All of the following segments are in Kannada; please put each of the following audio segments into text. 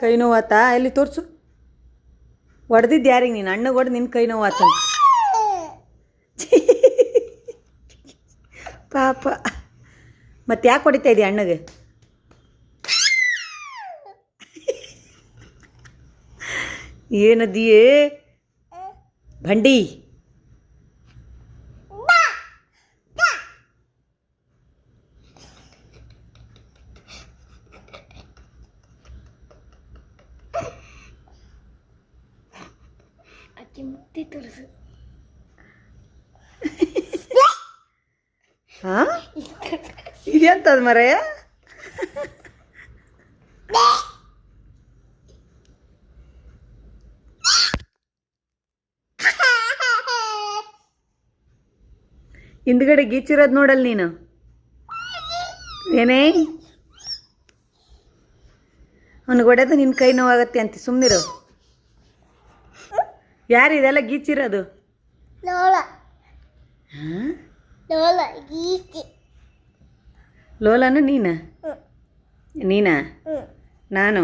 ಕೈ ನೋವಾತಾ ಎಲ್ಲಿ ತೋರಿಸು. ಹೊಡೆದಿದ್ದು ಯಾರಿಗೆ? ನೀನು ಅಣ್ಣಗೆ ಹೊಡೆದು ನಿನ್ನ ಕೈ ನೋವಾತ. ಪಾಪ. ಮತ್ತೆ ಯಾಕೆ ಹೊಡಿತಾ ಇದೀಯ ಅಣ್ಣಗೆ? ಏನದಿಯೇ ಭಂಡಿ? ಮುಕ್ತಿ ತೋರಿಸು. ಹಾಂ ಇದೆಂತದ ಮರೆಯ? ಹಿಂದ್ಗಡೆ ಗೀಚಿರೋದು ನೋಡಲ್ ನೀನು. ಏನೇ ಅವ್ನಿಗೆ ಹೊಡೆದು ನಿನ್ನ ಕೈ ನೋವಾಗತ್ತೆ ಅಂತ ಸುಮ್ಮನಿರು. ಯಾರು ಇದೆಲ್ಲ ಗೀಚಿರೋದು? ಹಾಂ ಲೋಲಾನು ನೀನಾ? ನೀನಾ? ನಾನು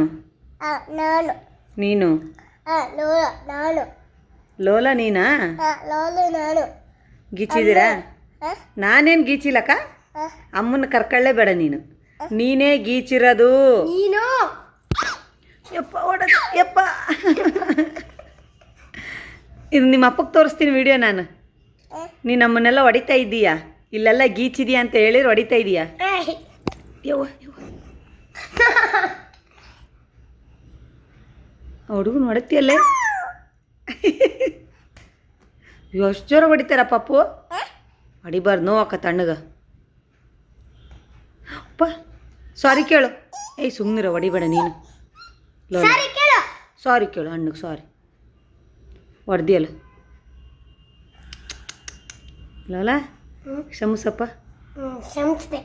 ನೀನು ಲೋಲಾ ನೀನಾ? ಗೀಚಿದ್ದೀರಾ? ನಾನೇನು ಗೀಚಿಲ್ಲಕ್ಕ. ಅಮ್ಮನ ಕರ್ಕೊಳ್ಳೇ ಬೇಡ ನೀನು. ನೀನೇ ಗೀಚಿರೋದು. ಯಪ್ಪ ಹೊಡೆದು ಯಪ್ಪ. ಇದು ನಿಮ್ಮ ಅಪ್ಪಗೆ ತೋರಿಸ್ತೀನಿ ವಿಡಿಯೋ ನಾನು. ನೀನು ನಮ್ಮನ್ನೆಲ್ಲ ಹೊಡಿತಾ ಇದ್ದೀಯಾ, ಇಲ್ಲೆಲ್ಲ ಗೀಚಿದೀಯಾ ಅಂತ ಹೇಳಿದ್ರೆ ಹೊಡಿತಾ ಇದೀಯಾ? ಯವ್ವ ಹುಡುಗನ ಹೊಡಿತೀಯಲ್ಲೇ. ಎಷ್ಟು ಜೋರ ಹೊಡಿತಾರ ಪಪ್ಪು? ಹೊಡಿಬಾರ್ದು, ನೋವಾಕ ತಣ್ಣಗ. ಅಪ್ಪ ಸಾರಿ ಕೇಳು. ಏಯ್ ಸುಮ್ಮನಿರ, ಹೊಡಿಬೇಡ ನೀನು. ಸಾರಿ ಕೇಳು ಅಣ್ಣಗೆ. ಸಾರಿ ಹೊಡೆದಿಯಲ್ಲ ಲೋಲಾ, ಕ್ಷಮಿಸಪ್ಪ. ಕ್ಷಮಿಸ್ದೆ.